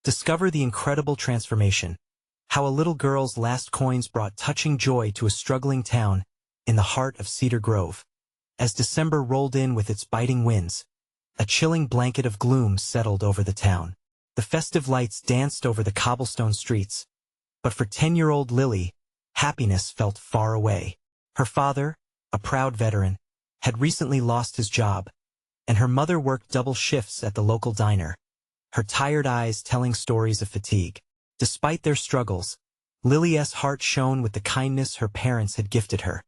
Discover the incredible transformation. How a little girl's last coins brought touching joy to a struggling town in the heart of Cedar Grove. As December rolled in with its biting winds, a chilling blanket of gloom settled over the town. The festive lights danced over the cobblestone streets, but for 10-year-old Lily, happiness felt far away. Her father, a proud veteran, had recently lost his job, and her mother worked double shifts at the local diner, her tired eyes telling stories of fatigue. Despite their struggles, Lily's heart shone with the kindness her parents had gifted her.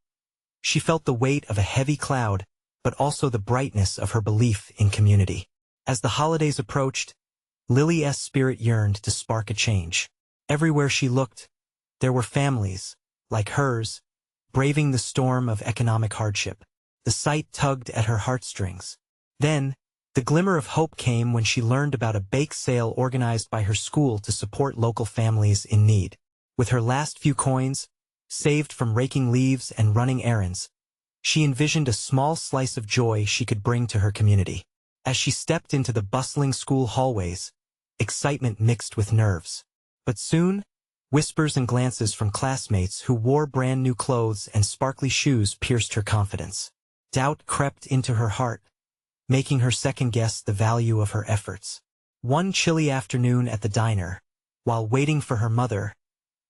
She felt the weight of a heavy cloud, but also the brightness of her belief in community. As the holidays approached, Lily's spirit yearned to spark a change. Everywhere she looked, there were families, like hers, braving the storm of economic hardship. The sight tugged at her heartstrings. Then, the glimmer of hope came when she learned about a bake sale organized by her school to support local families in need. With her last few coins, saved from raking leaves and running errands, she envisioned a small slice of joy she could bring to her community. As she stepped into the bustling school hallways, excitement mixed with nerves. But soon, whispers and glances from classmates who wore brand-new clothes and sparkly shoes pierced her confidence. Doubt crept into her heart, making her second-guess the value of her efforts. One chilly afternoon at the diner, while waiting for her mother,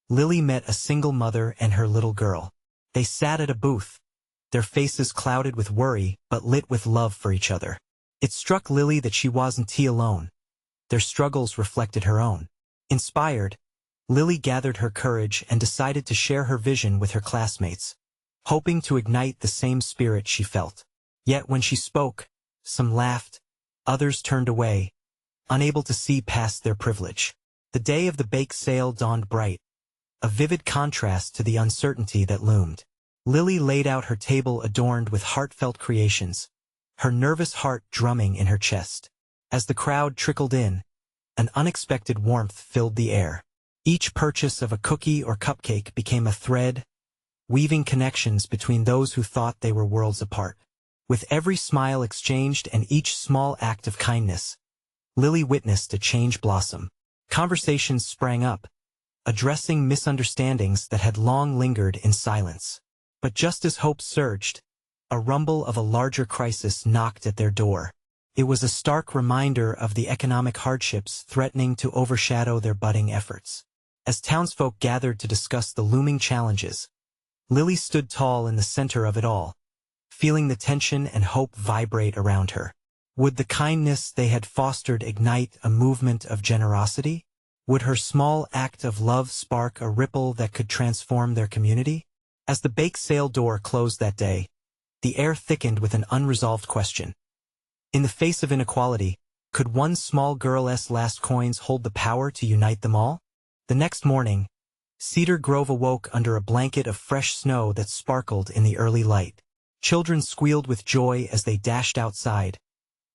Lily met a single mother and her little girl. They sat at a booth, their faces clouded with worry but lit with love for each other. It struck Lily that she wasn't alone. Their struggles reflected her own. Inspired, Lily gathered her courage and decided to share her vision with her classmates, hoping to ignite the same spirit she felt. Yet when she spoke, some laughed, others turned away, unable to see past their privilege. The day of the bake sale dawned bright, a vivid contrast to the uncertainty that loomed. Lily laid out her table adorned with heartfelt creations, her nervous heart drumming in her chest. As the crowd trickled in, an unexpected warmth filled the air. Each purchase of a cookie or cupcake became a thread, weaving connections between those who thought they were worlds apart. With every smile exchanged and each small act of kindness, Lily witnessed a change blossom. Conversations sprang up, addressing misunderstandings that had long lingered in silence. But just as hope surged, a rumble of a larger crisis knocked at their door. It was a stark reminder of the economic hardships threatening to overshadow their budding efforts. As townsfolk gathered to discuss the looming challenges, Lily stood tall in the center of it all, feeling the tension and hope vibrate around her. Would the kindness they had fostered ignite a movement of generosity? Would her small act of love spark a ripple that could transform their community? As the bake sale door closed that day, the air thickened with an unresolved question. In the face of inequality, could one small girl's last coins hold the power to unite them all? The next morning, Cedar Grove awoke under a blanket of fresh snow that sparkled in the early light. Children squealed with joy as they dashed outside,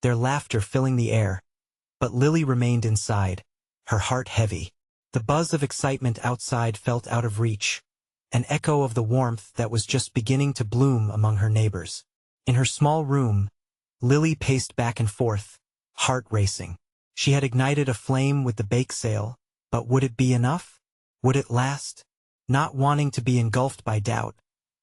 their laughter filling the air. But Lily remained inside, her heart heavy. The buzz of excitement outside felt out of reach, an echo of the warmth that was just beginning to bloom among her neighbors. In her small room, Lily paced back and forth, heart racing. She had ignited a flame with the bake sale, but would it be enough? Would it last? Not wanting to be engulfed by doubt,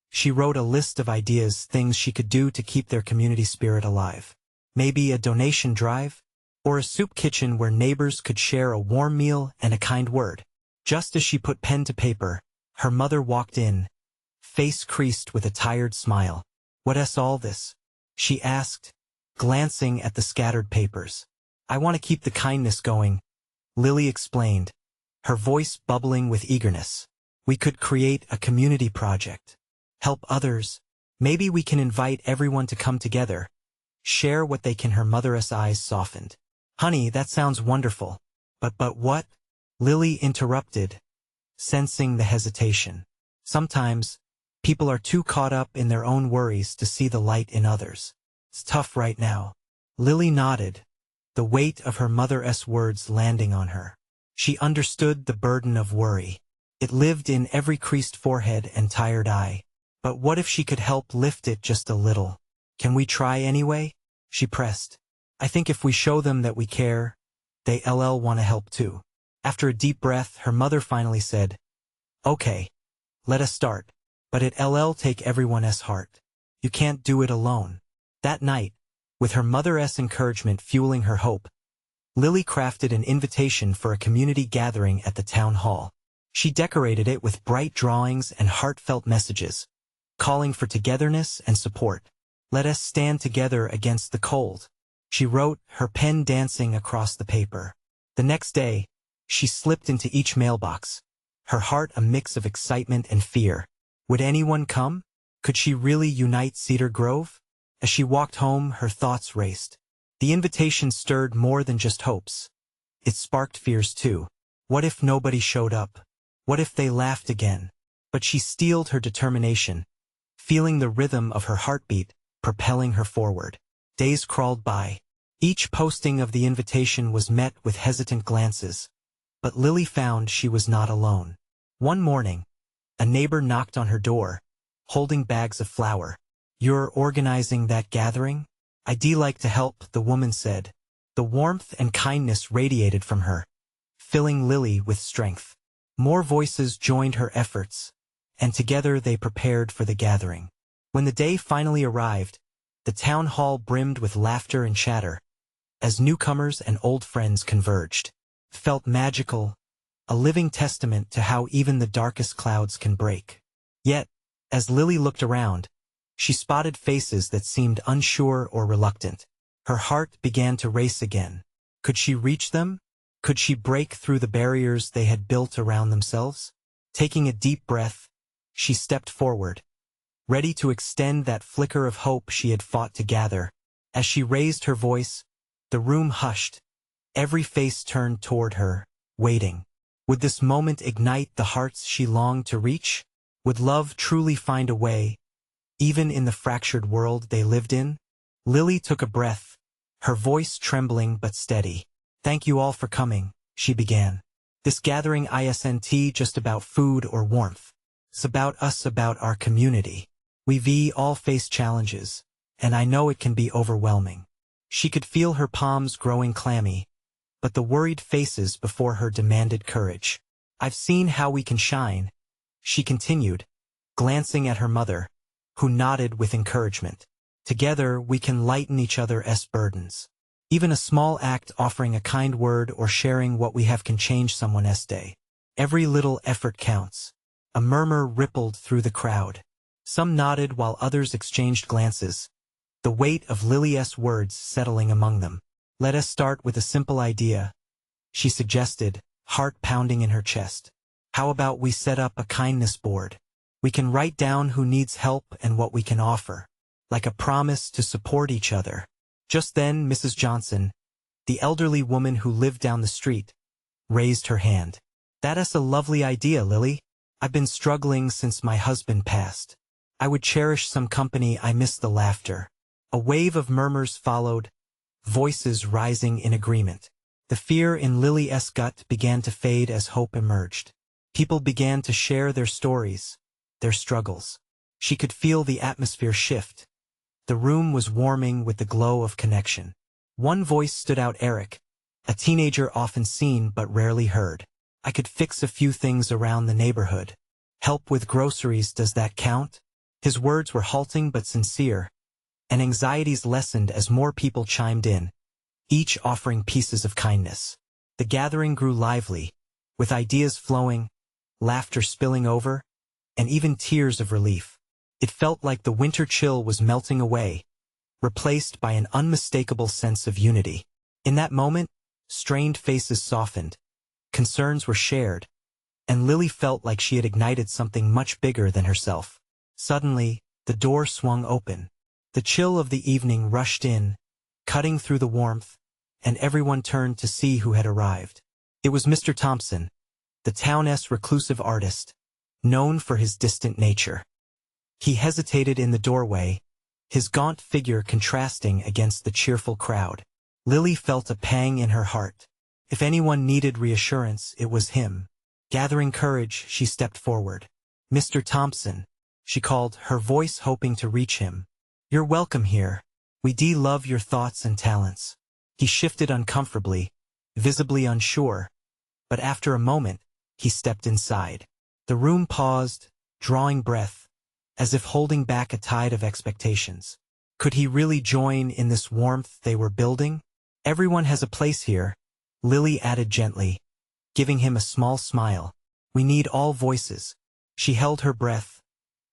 she wrote a list of ideas, things she could do to keep their community spirit alive. Maybe a donation drive? Or a soup kitchen where neighbors could share a warm meal and a kind word. Just as she put pen to paper, her mother walked in, face creased with a tired smile. "What's all this?" she asked, glancing at the scattered papers. "I want to keep the kindness going," Lily explained, her voice bubbling with eagerness. "We could create a community project. Help others. Maybe we can invite everyone to come together, share what they can." Her mother's eyes softened. "Honey, that sounds wonderful. But what?" Lily interrupted, sensing the hesitation. Sometimes, people are too caught up in their own worries to see the light in others. "It's tough right now." Lily nodded, the weight of her mother's words landing on her. She understood the burden of worry. It lived in every creased forehead and tired eye. But what if she could help lift it just a little? "Can we try anyway?" she pressed. "I think if we show them that we care, they'll want to help too." After a deep breath, her mother finally said, "Okay, let us start. But it'll take everyone's heart. You can't do it alone." That night, with her mother's encouragement fueling her hope, Lily crafted an invitation for a community gathering at the town hall. She decorated it with bright drawings and heartfelt messages, calling for togetherness and support. "Let us stand together against the cold," she wrote, her pen dancing across the paper. The next day, she slipped into each mailbox, her heart a mix of excitement and fear. Would anyone come? Could she really unite Cedar Grove? As she walked home, her thoughts raced. The invitation stirred more than just hopes. It sparked fears too. What if nobody showed up? What if they laughed again? But she steeled her determination, feeling the rhythm of her heartbeat propelling her forward. Days crawled by. Each posting of the invitation was met with hesitant glances. But Lily found she was not alone. One morning, a neighbor knocked on her door, holding bags of flour. "You're organizing that gathering? I'd like to help," the woman said. The warmth and kindness radiated from her, filling Lily with strength. More voices joined her efforts, and together they prepared for the gathering. When the day finally arrived, the town hall brimmed with laughter and chatter, as newcomers and old friends converged. It felt magical, a living testament to how even the darkest clouds can break. Yet, as Lily looked around, she spotted faces that seemed unsure or reluctant. Her heart began to race again. Could she reach them? Could she break through the barriers they had built around themselves? Taking a deep breath, she stepped forward, ready to extend that flicker of hope she had fought to gather. As she raised her voice, the room hushed. Every face turned toward her, waiting. Would this moment ignite the hearts she longed to reach? Would love truly find a way, even in the fractured world they lived in? Lily took a breath, her voice trembling but steady. "Thank you all for coming," she began. "This gathering isn't just about food or warmth. It's about us, about our community. We've all faced challenges, and I know it can be overwhelming." She could feel her palms growing clammy, but the worried faces before her demanded courage. "I've seen how we can shine," she continued, glancing at her mother, who nodded with encouragement. "Together we can lighten each other's burdens. Even a small act offering a kind word or sharing what we have can change someone's day. Every little effort counts." A murmur rippled through the crowd. Some nodded while others exchanged glances, the weight of Lily's words settling among them. "Let us start with a simple idea," she suggested, heart pounding in her chest. "How about we set up a kindness board? We can write down who needs help and what we can offer, like a promise to support each other." Just then Mrs. Johnson, the elderly woman who lived down the street, raised her hand. "That's a lovely idea, Lily. I've been struggling since my husband passed. I would cherish some company. I miss the laughter." A wave of murmurs followed, voices rising in agreement. The fear in Lily's gut began to fade as hope emerged. People began to share their stories, their struggles. She could feel the atmosphere shift. The room was warming with the glow of connection. One voice stood out: Eric, a teenager often seen but rarely heard. "I could fix a few things around the neighborhood. Help with groceries, does that count?" His words were halting but sincere, and anxieties lessened as more people chimed in, each offering pieces of kindness. The gathering grew lively, with ideas flowing, laughter spilling over, and even tears of relief. It felt like the winter chill was melting away, replaced by an unmistakable sense of unity. In that moment, strained faces softened, concerns were shared, and Lily felt like she had ignited something much bigger than herself. Suddenly, the door swung open. The chill of the evening rushed in, cutting through the warmth, and everyone turned to see who had arrived. It was Mr. Thompson, the town's reclusive artist, known for his distant nature. He hesitated in the doorway, his gaunt figure contrasting against the cheerful crowd. Lily felt a pang in her heart. If anyone needed reassurance, it was him. Gathering courage, she stepped forward. "Mr. Thompson," she called, her voice hoping to reach him. "You're welcome here. We love your thoughts and talents." He shifted uncomfortably, visibly unsure, but after a moment, he stepped inside. The room paused, drawing breath, as if holding back a tide of expectations. Could he really join in this warmth they were building? Everyone has a place here, Lily added gently, giving him a small smile. We need all voices. She held her breath,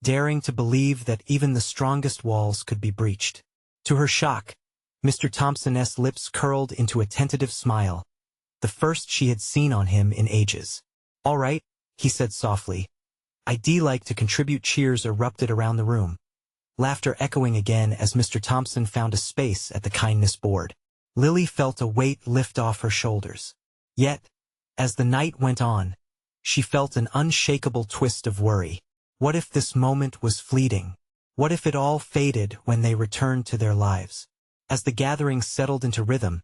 daring to believe that even the strongest walls could be breached. To her shock, Mr. Thompson's lips curled into a tentative smile, the first she had seen on him in ages. All right, he said softly. I'd like to contribute. Cheers erupted around the room, laughter echoing again as Mr. Thompson found a space at the kindness board. Lily felt a weight lift off her shoulders. Yet, as the night went on, she felt an unshakable twist of worry. What if this moment was fleeting? What if it all faded when they returned to their lives? As the gathering settled into rhythm,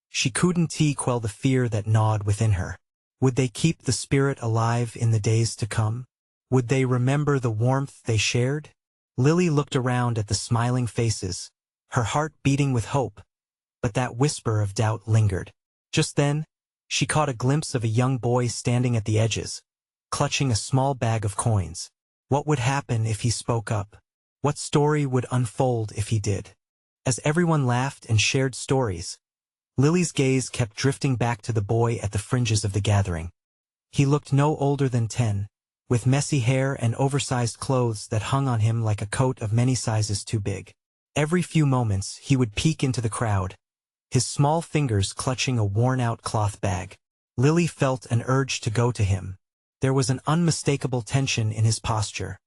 she couldn't quell the fear that gnawed within her. Would they keep the spirit alive in the days to come? Would they remember the warmth they shared? Lily looked around at the smiling faces, her heart beating with hope, but that whisper of doubt lingered. Just then, she caught a glimpse of a young boy standing at the edges, clutching a small bag of coins. What would happen if he spoke up? What story would unfold if he did? As everyone laughed and shared stories, Lily's gaze kept drifting back to the boy at the fringes of the gathering. He looked no older than 10, with messy hair and oversized clothes that hung on him like a coat of many sizes too big. Every few moments, he would peek into the crowd, his small fingers clutching a worn-out cloth bag. Lily felt an urge to go to him. There was an unmistakable tension in his posture,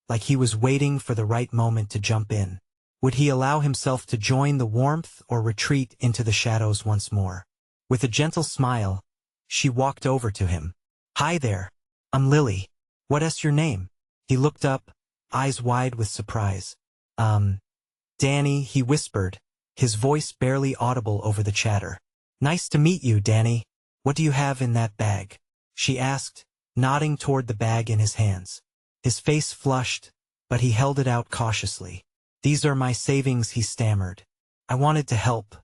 like he was waiting for the right moment to jump in. Would he allow himself to join the warmth or retreat into the shadows once more? With a gentle smile, she walked over to him. Hi there. I'm Lily. What's your name? He looked up, eyes wide with surprise. Danny, he whispered, his voice barely audible over the chatter. Nice to meet you, Danny. What do you have in that bag? She asked, nodding toward the bag in his hands. His face flushed, but he held it out cautiously. These are my savings, he stammered. I wanted to help.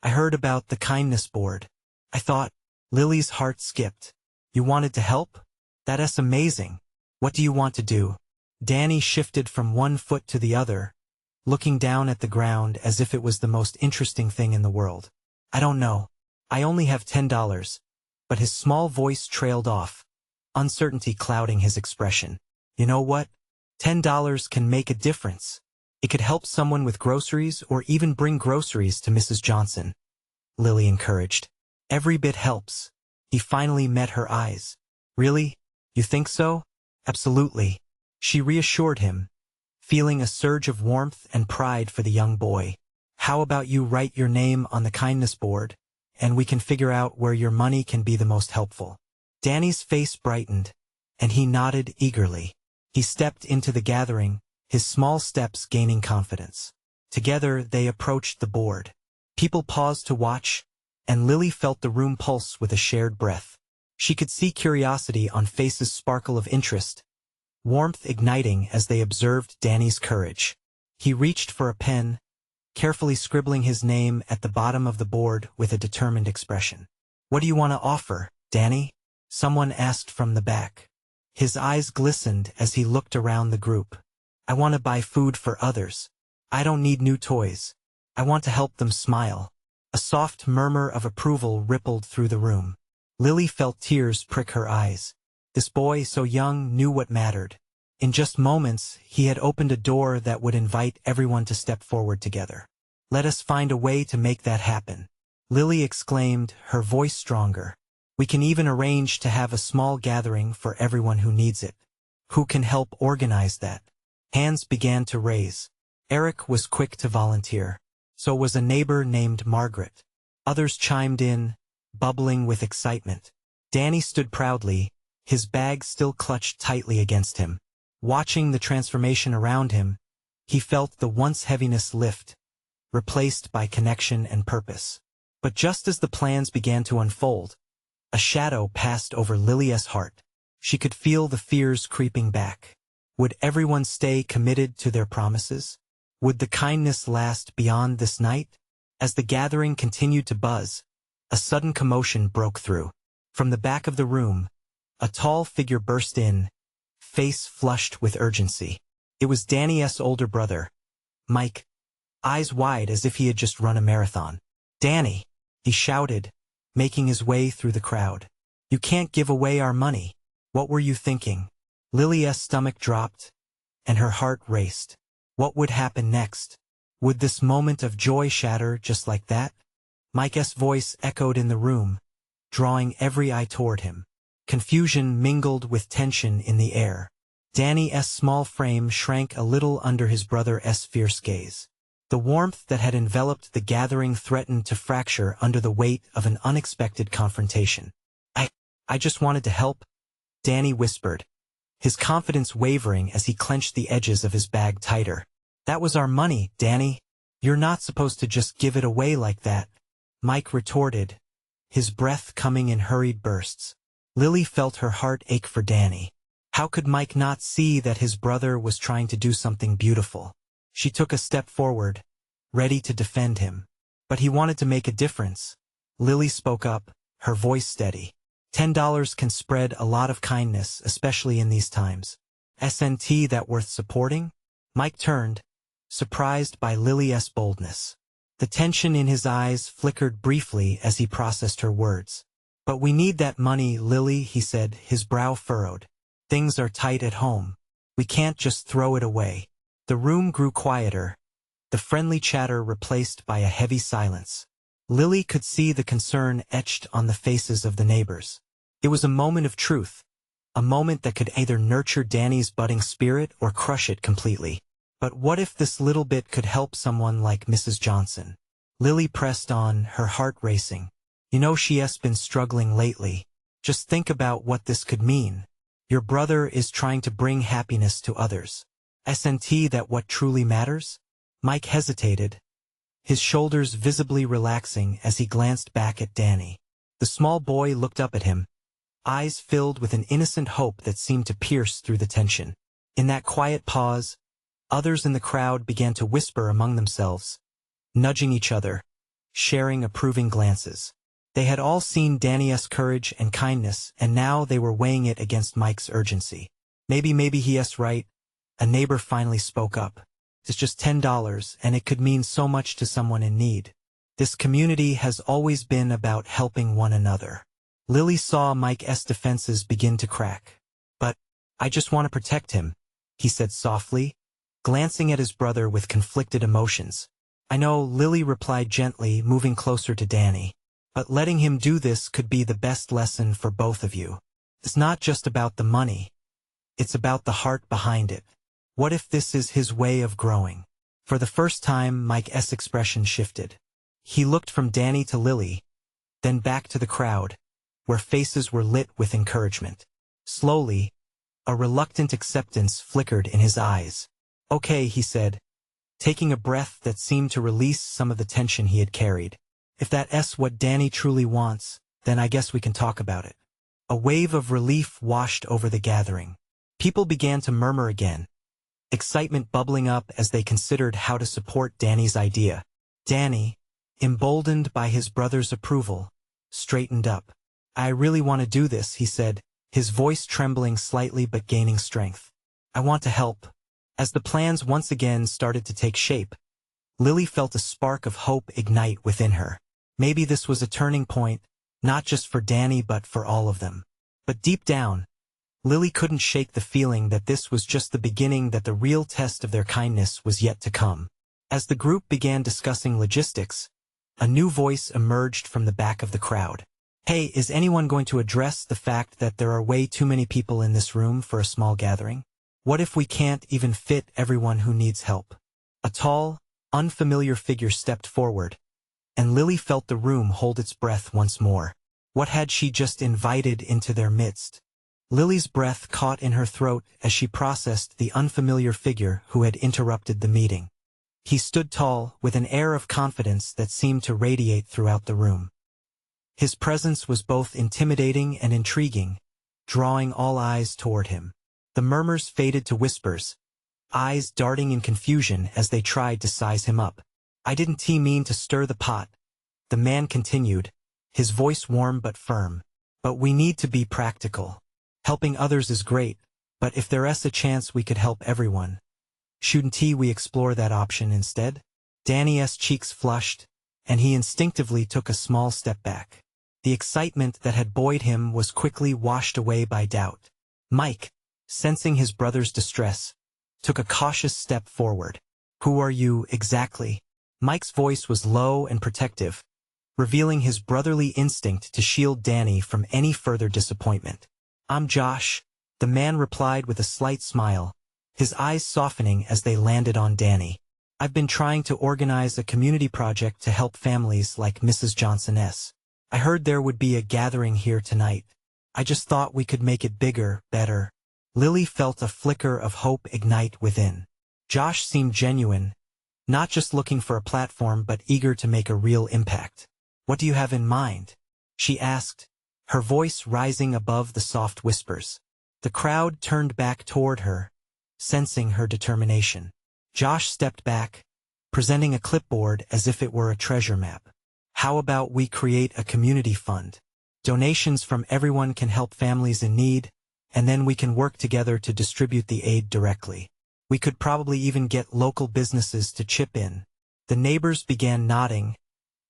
I heard about the kindness board. I thought. Lily's heart skipped. You wanted to help? That's amazing. What do you want to do? Danny shifted from one foot to the other, looking down at the ground as if it was the most interesting thing in the world. I don't know. I only have $10. But his small voice trailed off, uncertainty clouding his expression. You know what? $10 can make a difference. It could help someone with groceries or even bring groceries to Mrs. Johnson. Lily encouraged. Every bit helps. He finally met her eyes. Really? You think so? Absolutely. She reassured him, feeling a surge of warmth and pride for the young boy. How about you write your name on the kindness board, and we can figure out where your money can be the most helpful. Danny's face brightened, and he nodded eagerly. He stepped into the gathering, his small steps gaining confidence. Together they approached the board. People paused to watch, and Lily felt the room pulse with a shared breath. She could see curiosity on faces sparkle of interest, warmth igniting as they observed Danny's courage. He reached for a pen, carefully scribbling his name at the bottom of the board with a determined expression. What do you want to offer, Danny? Someone asked from the back. His eyes glistened as he looked around the group. I want to buy food for others. I don't need new toys. I want to help them smile. A soft murmur of approval rippled through the room. Lily felt tears prick her eyes. This boy, so young, knew what mattered. In just moments, he had opened a door that would invite everyone to step forward together. Let us find a way to make that happen. Lily exclaimed, her voice stronger. We can even arrange to have a small gathering for everyone who needs it. Who can help organize that? Hands began to raise. Eric was quick to volunteer. So was a neighbor named Margaret. Others chimed in, bubbling with excitement. Danny stood proudly, his bag still clutched tightly against him. Watching the transformation around him, he felt the once heaviness lift, replaced by connection and purpose. But just as the plans began to unfold, a shadow passed over Lily's heart. She could feel the fears creeping back. Would everyone stay committed to their promises? Would the kindness last beyond this night? As the gathering continued to buzz, a sudden commotion broke through. From the back of the room, a tall figure burst in, face flushed with urgency. It was Danny's older brother, Mike, eyes wide as if he had just run a marathon. "Danny!" he shouted, making his way through the crowd. "You can't give away our money. What were you thinking?" Lily's stomach dropped, and her heart raced. What would happen next? Would this moment of joy shatter just like that? Mike's voice echoed in the room, drawing every eye toward him. Confusion mingled with tension in the air. Danny's small frame shrank a little under his brother's fierce gaze. The warmth that had enveloped the gathering threatened to fracture under the weight of an unexpected confrontation. I just wanted to help," Danny whispered, his confidence wavering as he clenched the edges of his bag tighter. "That was our money, Danny. You're not supposed to just give it away like that," Mike retorted, his breath coming in hurried bursts. Lily felt her heart ache for Danny. How could Mike not see that his brother was trying to do something beautiful? She took a step forward, ready to defend him. But he wanted to make a difference. Lily spoke up, her voice steady. $10 can spread a lot of kindness, especially in these times. Isn't that worth supporting? Mike turned, surprised by Lily's boldness. The tension in his eyes flickered briefly as he processed her words. "But we need that money, Lily," he said, his brow furrowed. "Things are tight at home. We can't just throw it away." The room grew quieter, the friendly chatter replaced by a heavy silence. Lily could see the concern etched on the faces of the neighbors. It was a moment of truth, a moment that could either nurture Danny's budding spirit or crush it completely. But what if this little bit could help someone like Mrs. Johnson? Lily pressed on, her heart racing. "You know she's been struggling lately. Just think about what this could mean. Your brother is trying to bring happiness to others. Isn't that what truly matters?" Mike hesitated, his shoulders visibly relaxing as he glanced back at Danny. The small boy looked up at him, eyes filled with an innocent hope that seemed to pierce through the tension. In that quiet pause, others in the crowd began to whisper among themselves, nudging each other, sharing approving glances. They had all seen Danny's courage and kindness, and now they were weighing it against Mike's urgency. Maybe he's right," a neighbor finally spoke up. "It's just $10, and it could mean so much to someone in need. This community has always been about helping one another." Lily saw Mike's defenses begin to crack. "But I just want to protect him," he said softly, glancing at his brother with conflicted emotions. "I know," Lily replied gently, moving closer to Danny. "But letting him do this could be the best lesson for both of you. It's not just about the money. It's about the heart behind it. What if this is his way of growing?" For the first time, Mike's expression shifted. He looked from Danny to Lily, then back to the crowd, where faces were lit with encouragement. Slowly, a reluctant acceptance flickered in his eyes. "Okay," he said, taking a breath that seemed to release some of the tension he had carried. "If that's what Danny truly wants, then I guess we can talk about it." A wave of relief washed over the gathering. People began to murmur again, excitement bubbling up as they considered how to support Danny's idea. Danny, emboldened by his brother's approval, straightened up. "I really want to do this," he said, his voice trembling slightly but gaining strength. "I want to help." As the plans once again started to take shape, Lily felt a spark of hope ignite within her. Maybe this was a turning point, not just for Danny but for all of them. But deep down, Lily couldn't shake the feeling that this was just the beginning, that the real test of their kindness was yet to come. As the group began discussing logistics, a new voice emerged from the back of the crowd. "Hey, is anyone going to address the fact that there are way too many people in this room for a small gathering? What if we can't even fit everyone who needs help?" A tall, unfamiliar figure stepped forward, and Lily felt the room hold its breath once more. What had she just invited into their midst? Lily's breath caught in her throat as she processed the unfamiliar figure who had interrupted the meeting. He stood tall, with an air of confidence that seemed to radiate throughout the room. His presence was both intimidating and intriguing, drawing all eyes toward him. The murmurs faded to whispers, eyes darting in confusion as they tried to size him up. "I didn't mean to stir the pot," the man continued, his voice warm but firm. But we need to be practical. Helping others is great, but if there's a chance we could help everyone, shouldn't we explore that option instead? Danny's cheeks flushed, and he instinctively took a small step back. The excitement that had buoyed him was quickly washed away by doubt. Mike, sensing his brother's distress, took a cautious step forward. Who are you, exactly? Mike's voice was low and protective, revealing his brotherly instinct to shield Danny from any further disappointment. I'm Josh, the man replied with a slight smile, his eyes softening as they landed on Danny. I've been trying to organize a community project to help families like Mrs. Johnson's. I heard there would be a gathering here tonight. I just thought we could make it bigger, better. Lily felt a flicker of hope ignite within. Josh seemed genuine, not just looking for a platform but eager to make a real impact. What do you have in mind? She asked, her voice rising above the soft whispers. The crowd turned back toward her, sensing her determination. Josh stepped back, presenting a clipboard as if it were a treasure map. How about we create a community fund? Donations from everyone can help families in need, and then we can work together to distribute the aid directly. We could probably even get local businesses to chip in. The neighbors began nodding,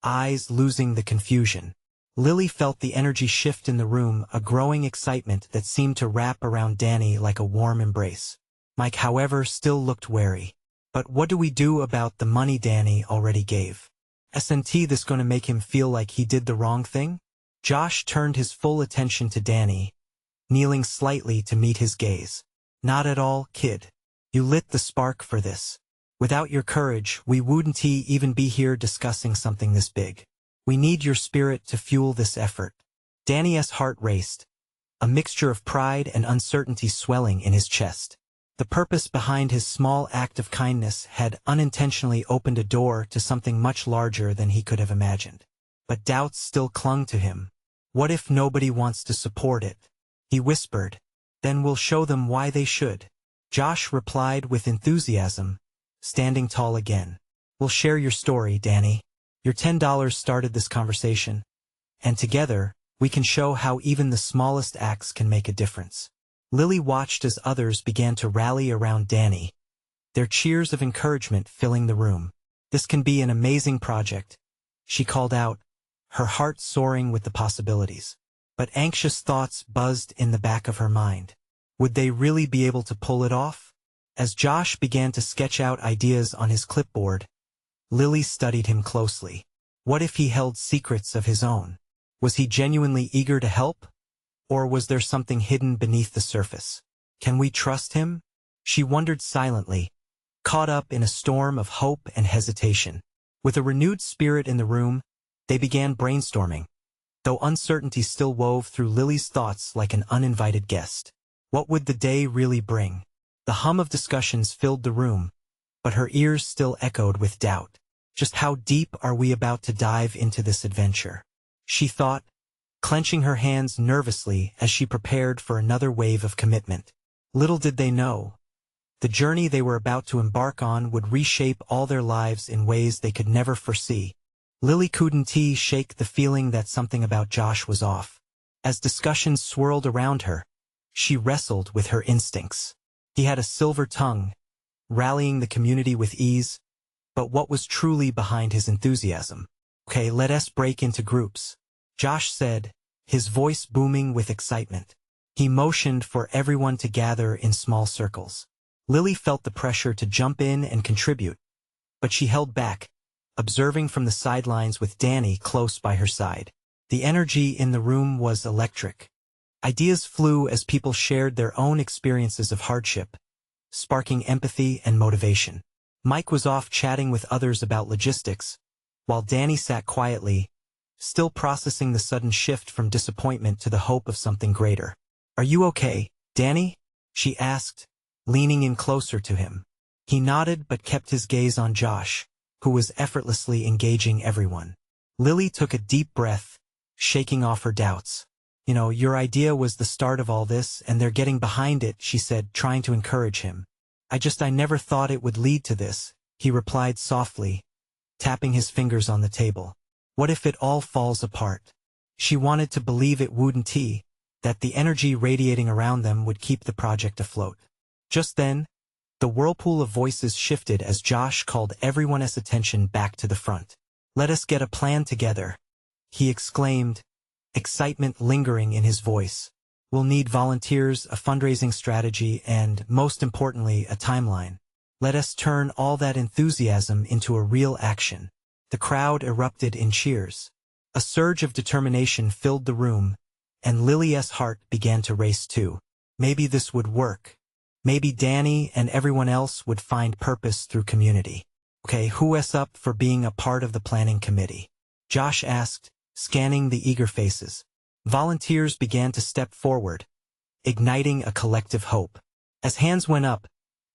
eyes losing the confusion. Lily felt the energy shift in the room, a growing excitement that seemed to wrap around Danny like a warm embrace. Mike, however, still looked wary. But what do we do about the money Danny already gave? Isn't this going to make him feel like he did the wrong thing? Josh turned his full attention to Danny, kneeling slightly to meet his gaze. Not at all, kid. You lit the spark for this. Without your courage, we wouldn't even be here discussing something this big. We need your spirit to fuel this effort. Danny's heart raced, a mixture of pride and uncertainty swelling in his chest. The purpose behind his small act of kindness had unintentionally opened a door to something much larger than he could have imagined. But doubts still clung to him. What if nobody wants to support it? He whispered. Then we'll show them why they should. Josh replied with enthusiasm, standing tall again. We'll share your story, Danny. Your $10 started this conversation, and together, we can show how even the smallest acts can make a difference. Lily watched as others began to rally around Danny, their cheers of encouragement filling the room. This can be an amazing project, she called out, her heart soaring with the possibilities. But anxious thoughts buzzed in the back of her mind. Would they really be able to pull it off? As Josh began to sketch out ideas on his clipboard, Lily studied him closely. What if he held secrets of his own? Was he genuinely eager to help? Or was there something hidden beneath the surface? Can we trust him? She wondered silently, caught up in a storm of hope and hesitation. With a renewed spirit in the room, they began brainstorming, though uncertainty still wove through Lily's thoughts like an uninvited guest. What would the day really bring? The hum of discussions filled the room, but her ears still echoed with doubt. Just how deep are we about to dive into this adventure? She thought, clenching her hands nervously as she prepared for another wave of commitment. Little did they know, the journey they were about to embark on would reshape all their lives in ways they could never foresee. Lily couldn't shake the feeling that something about Josh was off. As discussions swirled around her, she wrestled with her instincts. He had a silver tongue, rallying the community with ease, but what was truly behind his enthusiasm? Okay, let us break into groups, Josh said, his voice booming with excitement. He motioned for everyone to gather in small circles. Lily felt the pressure to jump in and contribute, but she held back, observing from the sidelines with Danny close by her side. The energy in the room was electric. Ideas flew as people shared their own experiences of hardship, sparking empathy and motivation. Mike was off chatting with others about logistics, while Danny sat quietly, still processing the sudden shift from disappointment to the hope of something greater. Are you okay, Danny? She asked, leaning in closer to him. He nodded but kept his gaze on Josh, who was effortlessly engaging everyone. Lily took a deep breath, shaking off her doubts. Your idea was the start of all this, and they're getting behind it, she said, trying to encourage him. I never thought it would lead to this, he replied softly, tapping his fingers on the table. What if it all falls apart? She wanted to believe it wouldn't, that the energy radiating around them would keep the project afloat. Just then, the whirlpool of voices shifted as Josh called everyone's attention back to the front. "Let us get a plan together," he exclaimed, excitement lingering in his voice. "We'll need volunteers, a fundraising strategy, and, most importantly, a timeline. Let us turn all that enthusiasm into a real action." The crowd erupted in cheers. A surge of determination filled the room, and Lily's heart began to race too. Maybe this would work. Maybe Danny and everyone else would find purpose through community. "Okay, who's up for being a part of the planning committee?" Josh asked, scanning the eager faces. Volunteers began to step forward, igniting a collective hope. As hands went up,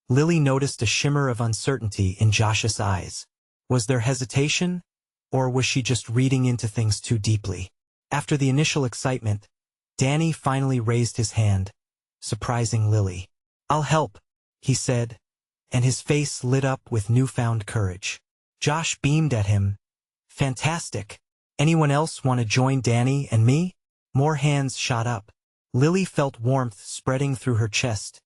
Lily noticed a shimmer of uncertainty in Josh's eyes. Was there hesitation, or was she just reading into things too deeply? After the initial excitement, Danny finally raised his hand, surprising Lily. "I'll help," he said, and his face lit up with newfound courage. Josh beamed at him. "Fantastic. Anyone else want to join Danny and me?" More hands shot up. Lily felt warmth spreading through her chest,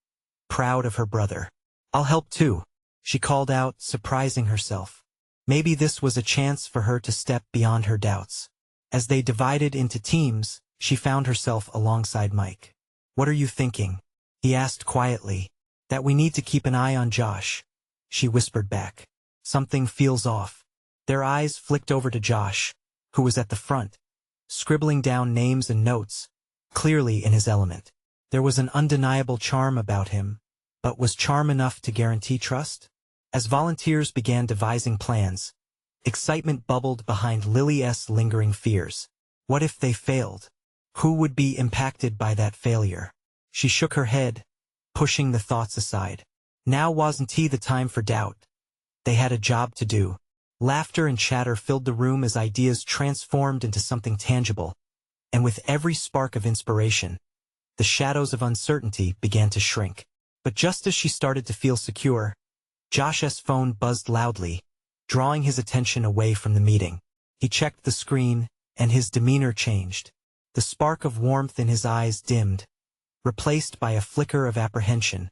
proud of her brother. "I'll help too," she called out, surprising herself. Maybe this was a chance for her to step beyond her doubts. As they divided into teams, she found herself alongside Mike. "What are you thinking?" he asked quietly. "That we need to keep an eye on Josh," she whispered back. "Something feels off." Their eyes flicked over to Josh, who was at the front, scribbling down names and notes, clearly in his element. There was an undeniable charm about him, but was charm enough to guarantee trust? As volunteers began devising plans, excitement bubbled behind Lily's lingering fears. What if they failed? Who would be impacted by that failure? She shook her head, pushing the thoughts aside. Now wasn't the time for doubt. They had a job to do. Laughter and chatter filled the room as ideas transformed into something tangible, and with every spark of inspiration, the shadows of uncertainty began to shrink. But just as she started to feel secure, Josh's phone buzzed loudly, drawing his attention away from the meeting. He checked the screen, and his demeanor changed. The spark of warmth in his eyes dimmed, replaced by a flicker of apprehension,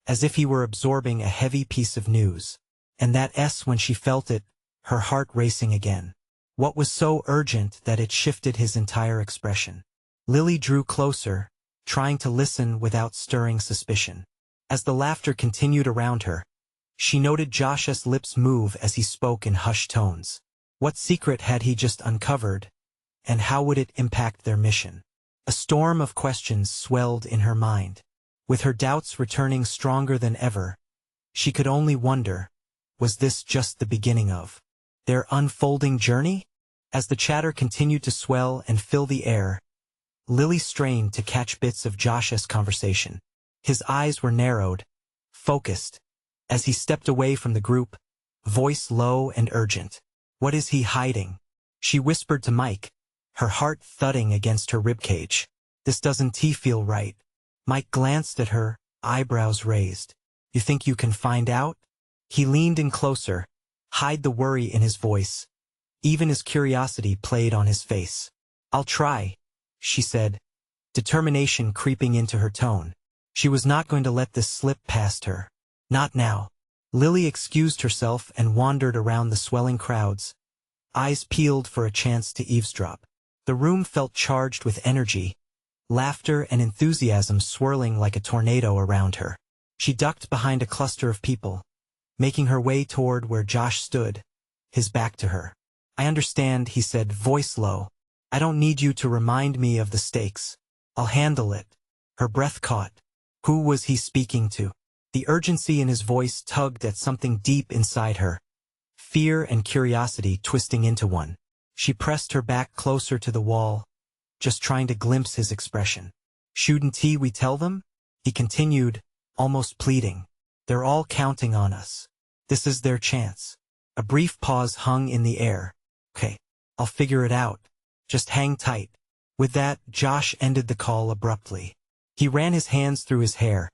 as if he were absorbing a heavy piece of news. And that when she felt it, her heart racing again. What was so urgent that it shifted his entire expression? Lily drew closer, trying to listen without stirring suspicion. As the laughter continued around her, she noted Josh's lips move as he spoke in hushed tones. What secret had he just uncovered, and how would it impact their mission? A storm of questions swelled in her mind. With her doubts returning stronger than ever, she could only wonder, was this just the beginning of their unfolding journey? As the chatter continued to swell and fill the air, Lily strained to catch bits of Josh's conversation. His eyes were narrowed, focused, as he stepped away from the group, voice low and urgent. "What is he hiding?" she whispered to Mike, her heart thudding against her ribcage. "This doesn't feel right." Mike glanced at her, eyebrows raised. "You think you can find out?" He leaned in closer, hide the worry in his voice. Even his curiosity played on his face. "I'll try," she said, determination creeping into her tone. She was not going to let this slip past her. Not now. Lily excused herself and wandered around the swelling crowds, eyes peeled for a chance to eavesdrop. The room felt charged with energy, laughter and enthusiasm swirling like a tornado around her. She ducked behind a cluster of people, making her way toward where Josh stood, his back to her. "I understand," he said, voice low. "I don't need you to remind me of the stakes. I'll handle it." Her breath caught. Who was he speaking to? The urgency in his voice tugged at something deep inside her, fear and curiosity twisting into one. She pressed her back closer to the wall, just trying to glimpse his expression. "Shouldn't we tell them?" he continued, almost pleading. "They're all counting on us. This is their chance." A brief pause hung in the air. "Okay, I'll figure it out. Just hang tight." With that, Josh ended the call abruptly. He ran his hands through his hair,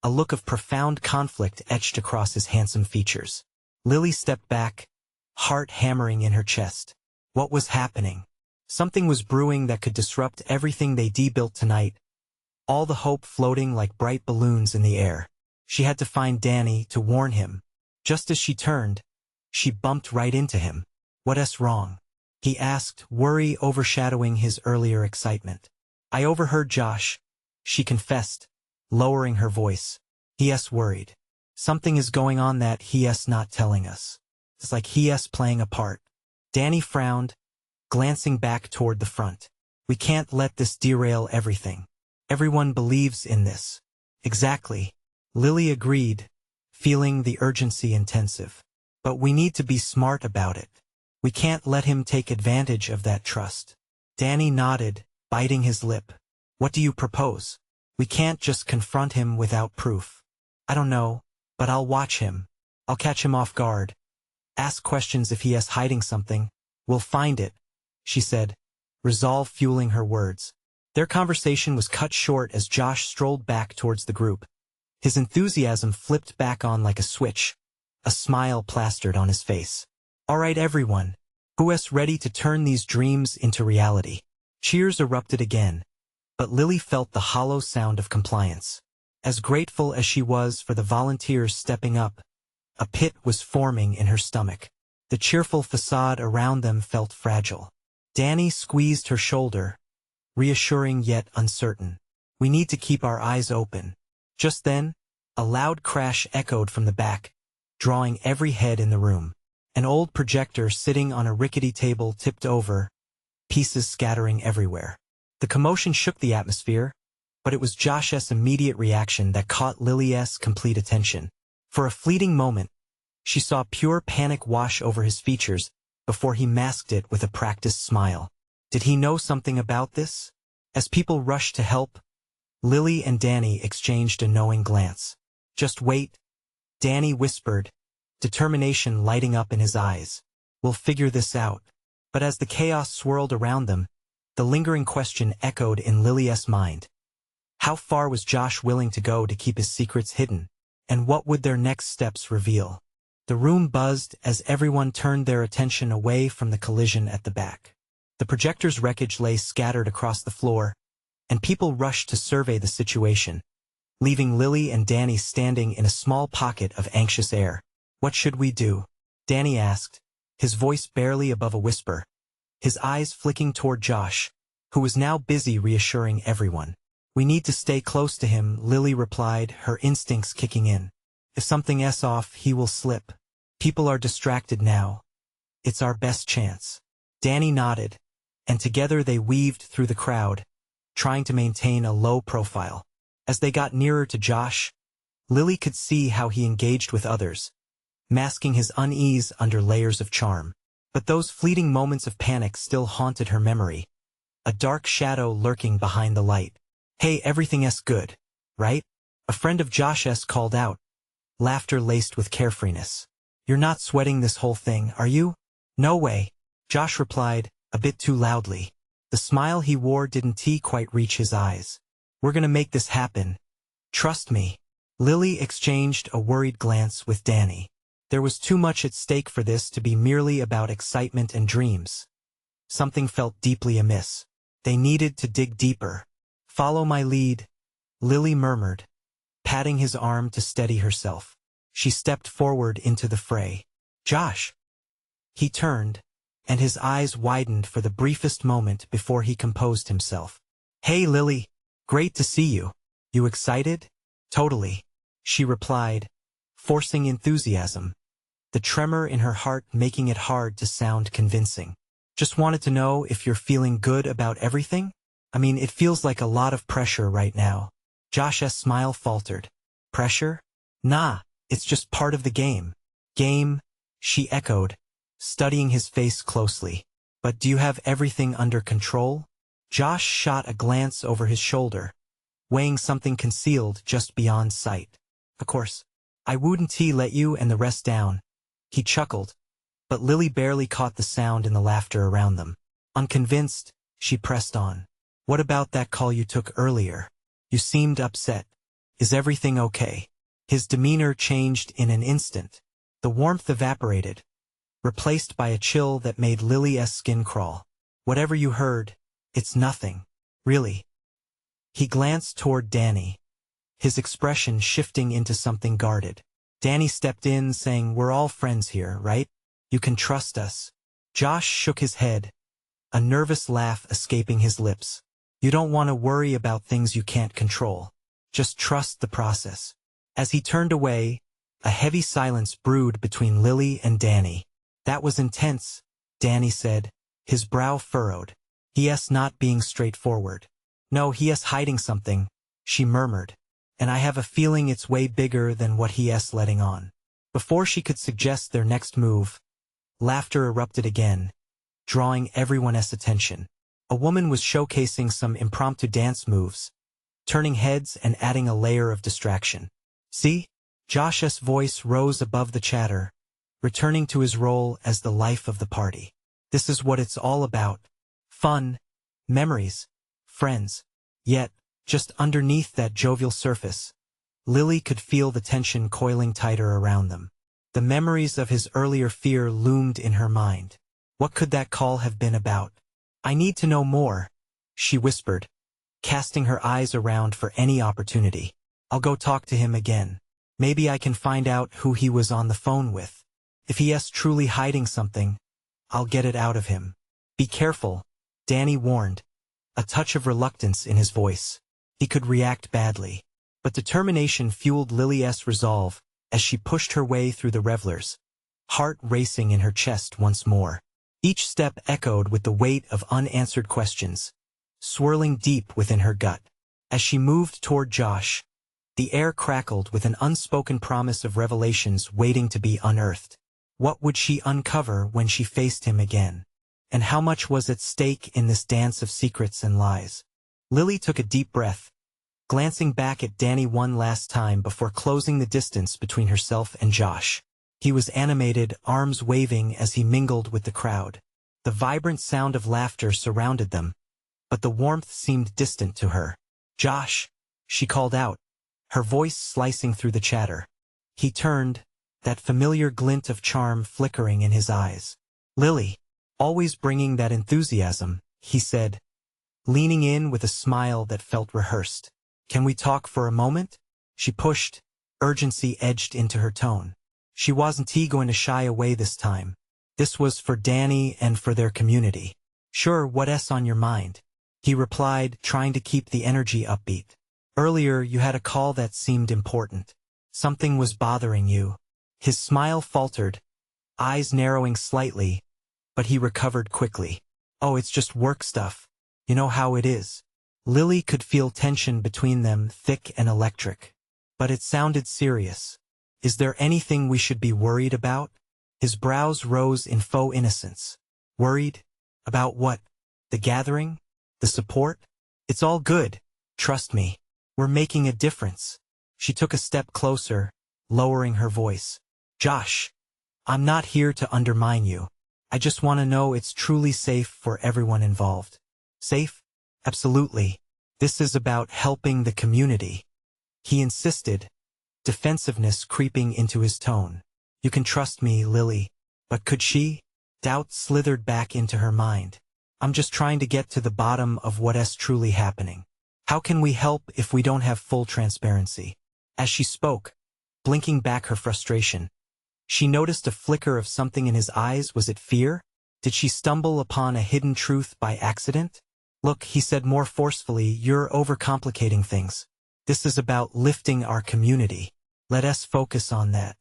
a look of profound conflict etched across his handsome features. Lily stepped back, heart hammering in her chest. What was happening? Something was brewing that could disrupt everything they built tonight, all the hope floating like bright balloons in the air. She had to find Danny to warn him. Just as she turned, she bumped right into him. "What's wrong?" he asked, worry overshadowing his earlier excitement. "I overheard Josh," she confessed, lowering her voice. "He's worried. Something is going on that he's not telling us. It's like he's playing a part." Danny frowned, glancing back toward the front. "We can't let this derail everything. Everyone believes in this." "Exactly," Lily agreed, feeling the urgency intensive. "But we need to be smart about it. We can't let him take advantage of that trust." Danny nodded, biting his lip. "What do you propose?" "We can't just confront him without proof." "I don't know, but I'll watch him. I'll catch him off guard. Ask questions if he is hiding something. We'll find it," she said, resolve fueling her words. Their conversation was cut short as Josh strolled back towards the group. His enthusiasm flipped back on like a switch, a smile plastered on his face. "All right, everyone. Who's ready to turn these dreams into reality?" Cheers erupted again, but Lily felt the hollow sound of compliance. As grateful as she was for the volunteers stepping up, a pit was forming in her stomach. The cheerful facade around them felt fragile. Danny squeezed her shoulder, reassuring yet uncertain. "We need to keep our eyes open." Just then, a loud crash echoed from the back, drawing every head in the room. An old projector sitting on a rickety table tipped over, pieces scattering everywhere. The commotion shook the atmosphere, but it was Josh's immediate reaction that caught Lily's complete attention. For a fleeting moment, she saw pure panic wash over his features before he masked it with a practiced smile. Did he know something about this? As people rushed to help, Lily and Danny exchanged a knowing glance. "Just wait," Danny whispered, determination lighting up in his eyes. "We'll figure this out." But as the chaos swirled around them, the lingering question echoed in Lily's mind. How far was Josh willing to go to keep his secrets hidden? And what would their next steps reveal? The room buzzed as everyone turned their attention away from the collision at the back. The projector's wreckage lay scattered across the floor, and people rushed to survey the situation, leaving Lily and Danny standing in a small pocket of anxious air. "What should we do?" Danny asked, his voice barely above a whisper, his eyes flicking toward Josh, who was now busy reassuring everyone. "We need to stay close to him," Lily replied, her instincts kicking in. "If something's off, he will slip. People are distracted now. It's our best chance." Danny nodded, and together they weaved through the crowd, trying to maintain a low profile. As they got nearer to Josh, Lily could see how he engaged with others, masking his unease under layers of charm. But those fleeting moments of panic still haunted her memory, a dark shadow lurking behind the light. "Hey, everything's good, right?" a friend of Josh's called out, laughter laced with carefreeness. "You're not sweating this whole thing, are you?" "No way," Josh replied, a bit too loudly. The smile he wore didn't quite reach his eyes. "We're gonna make this happen. Trust me." Lily exchanged a worried glance with Danny. There was too much at stake for this to be merely about excitement and dreams. Something felt deeply amiss. They needed to dig deeper. "Follow my lead," Lily murmured, patting his arm to steady herself. She stepped forward into the fray. "Josh!" He turned, and his eyes widened for the briefest moment before he composed himself. "Hey, Lily. Great to see you. You excited?" "Totally," she replied, forcing enthusiasm, the tremor in her heart making it hard to sound convincing. "Just wanted to know if you're feeling good about everything? I mean, it feels like a lot of pressure right now." Josh's smile faltered. "Pressure? Nah, it's just part of the game." "Game?" she echoed, studying his face closely. "But do you have everything under control?" Josh shot a glance over his shoulder, weighing something concealed just beyond sight. "Of course. I wouldn't let you and the rest down." He chuckled, but Lily barely caught the sound in the laughter around them. Unconvinced, she pressed on. "What about that call you took earlier? You seemed upset. Is everything okay?" His demeanor changed in an instant. The warmth evaporated, replaced by a chill that made Lily's skin crawl. Whatever you heard, it's nothing. Really. He glanced toward Danny, his expression shifting into something guarded. Danny stepped in, saying, "We're all friends here, right? You can trust us." Josh shook his head, a nervous laugh escaping his lips. "You don't want to worry about things you can't control. Just trust the process." As he turned away, a heavy silence brewed between Lily and Danny. "That was intense," Danny said, his brow furrowed. "He is not being straightforward." "No, he is hiding something," she murmured. "And I have a feeling it's way bigger than what he is letting on." Before she could suggest their next move, laughter erupted again, drawing everyone's attention. A woman was showcasing some impromptu dance moves, turning heads and adding a layer of distraction. "See?" Josh's voice rose above the chatter, returning to his role as the life of the party. "This is what it's all about. Fun, memories, friends." Yet, just underneath that jovial surface, Lily could feel the tension coiling tighter around them. The memories of his earlier fear loomed in her mind. What could that call have been about? "I need to know more," she whispered, casting her eyes around for any opportunity. "I'll go talk to him again. Maybe I can find out who he was on the phone with. If he is truly hiding something, I'll get it out of him." "Be careful," Danny warned, a touch of reluctance in his voice. He could react badly. But determination fueled Lily's resolve as she pushed her way through the revelers, heart racing in her chest once more. Each step echoed with the weight of unanswered questions, swirling deep within her gut. As she moved toward Josh, the air crackled with an unspoken promise of revelations waiting to be unearthed. What would she uncover when she faced him again? And how much was at stake in this dance of secrets and lies? Lily took a deep breath, glancing back at Danny one last time before closing the distance between herself and Josh. He was animated, arms waving as he mingled with the crowd. The vibrant sound of laughter surrounded them, but the warmth seemed distant to her. "Josh," she called out, her voice slicing through the chatter. He turned, that familiar glint of charm flickering in his eyes. "Lily, always bringing that enthusiasm," he said, leaning in with a smile that felt rehearsed. "Can we talk for a moment?" She pushed, urgency edged into her tone. She wasn't going to shy away this time. This was for Danny and for their community. "Sure, what's on your mind?" he replied, trying to keep the energy upbeat. "Earlier you had a call that seemed important. Something was bothering you." His smile faltered, eyes narrowing slightly, but he recovered quickly. "Oh, it's just work stuff. You know how it is." Lily could feel tension between them, thick and electric. But it sounded serious. "Is there anything we should be worried about?" His brows rose in faux innocence. "Worried? About what? The gathering? The support? It's all good. Trust me. We're making a difference." She took a step closer, lowering her voice. "Josh, I'm not here to undermine you. I just want to know it's truly safe for everyone involved." "Safe? Absolutely. This is about helping the community," he insisted, defensiveness creeping into his tone. "You can trust me, Lily." But could she? Doubt slithered back into her mind. "I'm just trying to get to the bottom of what's truly happening. How can we help if we don't have full transparency?" As she spoke, blinking back her frustration, she noticed a flicker of something in his eyes. Was it fear? Did she stumble upon a hidden truth by accident? "Look," he said more forcefully, "you're overcomplicating things. This is about lifting our community. Let us focus on that."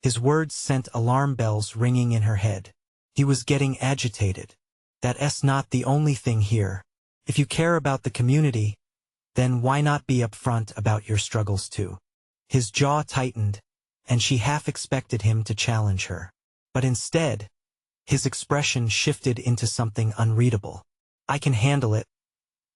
His words sent alarm bells ringing in her head. He was getting agitated. That's not the only thing here. If you care about the community, then why not be upfront about your struggles too? His jaw tightened, and she half expected him to challenge her. But instead, his expression shifted into something unreadable. "I can handle it.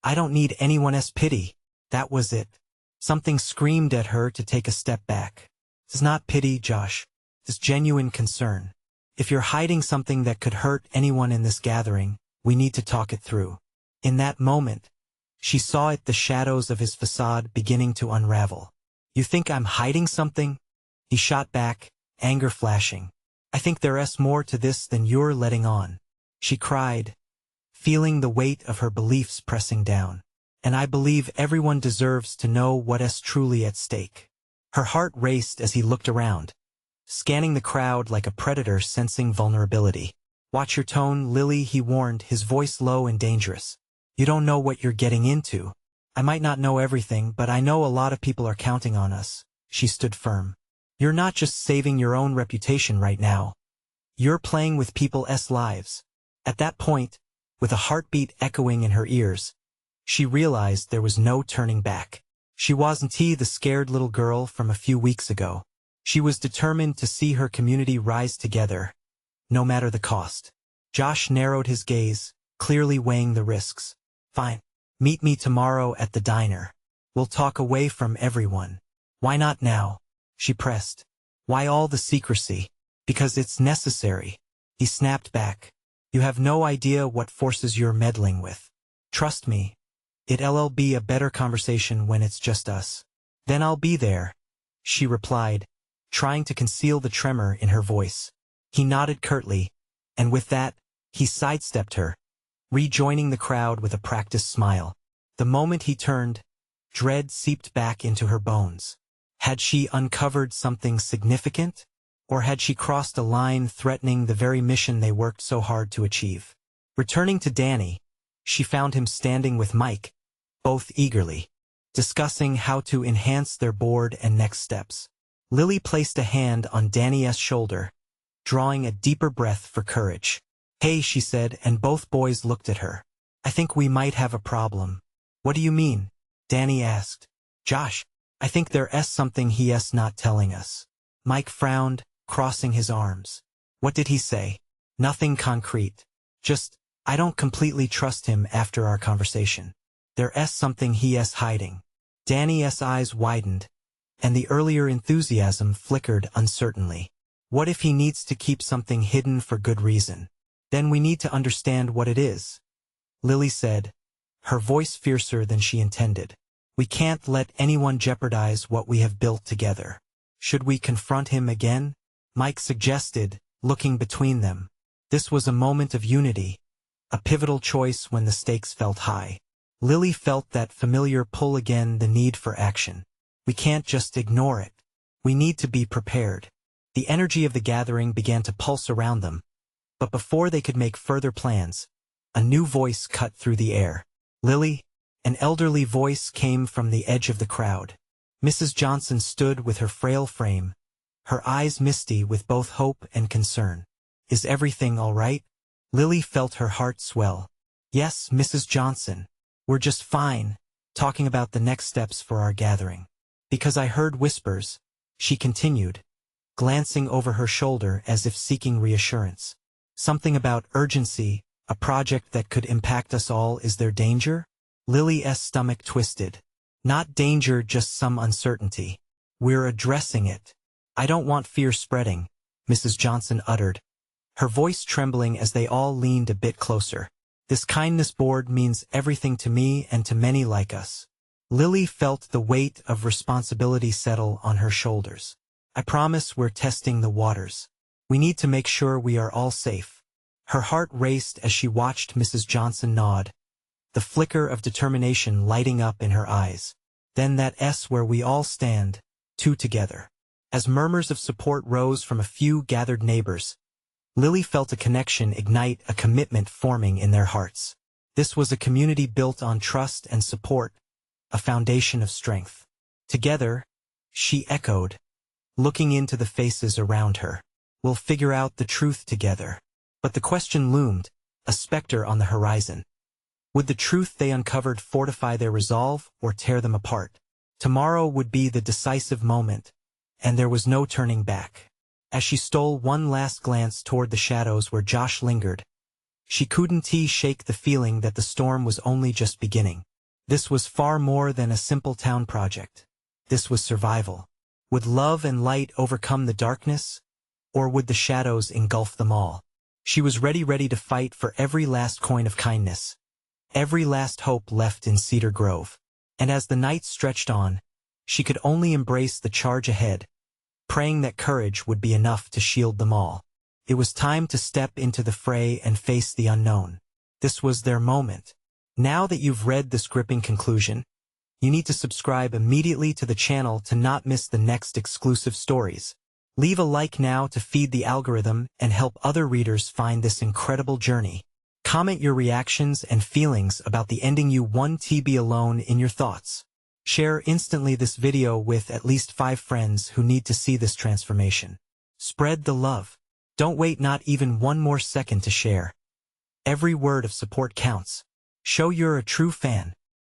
I don't need anyone's pity." That was it. Something screamed at her to take a step back. "It's not pity, Josh. It's genuine concern. If you're hiding something that could hurt anyone in this gathering, we need to talk it through." In that moment, she saw it, the shadows of his facade beginning to unravel. "You think I'm hiding something?" He shot back, anger flashing. "I think there's more to this than you're letting on," she cried, feeling the weight of her beliefs pressing down. And I believe everyone deserves to know what is truly at stake. Her heart raced as he looked around, scanning the crowd like a predator sensing vulnerability. Watch your tone, Lily, he warned, his voice low and dangerous. You don't know what you're getting into. I might not know everything, but I know a lot of people are counting on us. She stood firm. You're not just saving your own reputation right now. You're playing with people's lives. At that point, with a heartbeat echoing in her ears, she realized there was no turning back. She wasn't the scared little girl from a few weeks ago. She was determined to see her community rise together, no matter the cost. Josh narrowed his gaze, clearly weighing the risks. Fine. Meet me tomorrow at the diner. We'll talk away from everyone. Why not now? She pressed. Why all the secrecy? Because it's necessary. He snapped back. You have no idea what forces you're meddling with. Trust me. It'll be a better conversation when it's just us. Then I'll be there, she replied, trying to conceal the tremor in her voice. He nodded curtly, and with that, he sidestepped her, rejoining the crowd with a practiced smile. The moment he turned, dread seeped back into her bones. Had she uncovered something significant? Or had she crossed a line threatening the very mission they worked so hard to achieve? Returning to Danny, she found him standing with Mike, both eagerly, discussing how to enhance their board and next steps. Lily placed a hand on Danny's shoulder, drawing a deeper breath for courage. Hey, she said, and both boys looked at her. I think we might have a problem. What do you mean? Danny asked. Josh, I think there's something he's not telling us. Mike frowned, crossing his arms. What did he say? Nothing concrete. Just, I don't completely trust him after our conversation. There's something he's hiding. Danny's eyes widened, and the earlier enthusiasm flickered uncertainly. What if he needs to keep something hidden for good reason? Then we need to understand what it is, Lily said, her voice fiercer than she intended. We can't let anyone jeopardize what we have built together. Should we confront him again? Mike suggested, looking between them. This was a moment of unity, a pivotal choice when the stakes felt high. Lily felt that familiar pull again, the need for action. We can't just ignore it. We need to be prepared. The energy of the gathering began to pulse around them, but before they could make further plans, a new voice cut through the air. Lily, an elderly voice came from the edge of the crowd. Mrs. Johnson stood with her frail frame, her eyes misty with both hope and concern. Is everything all right? Lily felt her heart swell. Yes, Mrs. Johnson. We're just fine, talking about the next steps for our gathering. Because I heard whispers, she continued, glancing over her shoulder as if seeking reassurance. Something about urgency, a project that could impact us all. Is there danger? Lily's stomach twisted. Not danger, just some uncertainty. We're addressing it. I don't want fear spreading, Mrs. Johnson uttered, her voice trembling as they all leaned a bit closer. This kindness board means everything to me and to many like us. Lily felt the weight of responsibility settle on her shoulders. I promise we're testing the waters. We need to make sure we are all safe. Her heart raced as she watched Mrs. Johnson nod, the flicker of determination lighting up in her eyes. Then that S where we all stand, two together. As murmurs of support rose from a few gathered neighbors, Lily felt a connection ignite, a commitment forming in their hearts. This was a community built on trust and support, a foundation of strength. Together, she echoed, looking into the faces around her. We'll figure out the truth together. But the question loomed, a specter on the horizon. Would the truth they uncovered fortify their resolve or tear them apart? Tomorrow would be the decisive moment, and there was no turning back. As she stole one last glance toward the shadows where Josh lingered, she couldn't shake the feeling that the storm was only just beginning. This was far more than a simple town project. This was survival. Would love and light overcome the darkness, or would the shadows engulf them all? She was ready to fight for every last coin of kindness, every last hope left in Cedar Grove. And as the night stretched on, she could only embrace the charge ahead, praying that courage would be enough to shield them all. It was time to step into the fray and face the unknown. This was their moment. Now that you've read this gripping conclusion, you need to subscribe immediately to the channel to not miss the next exclusive stories. Leave a like now to feed the algorithm and help other readers find this incredible journey. Comment your reactions and feelings about the ending you won't be alone in your thoughts. Share instantly this video with at least 5 friends who need to see this transformation. Spread the love. Don't wait not even one more second to share. Every word of support counts. Show you're a true fan.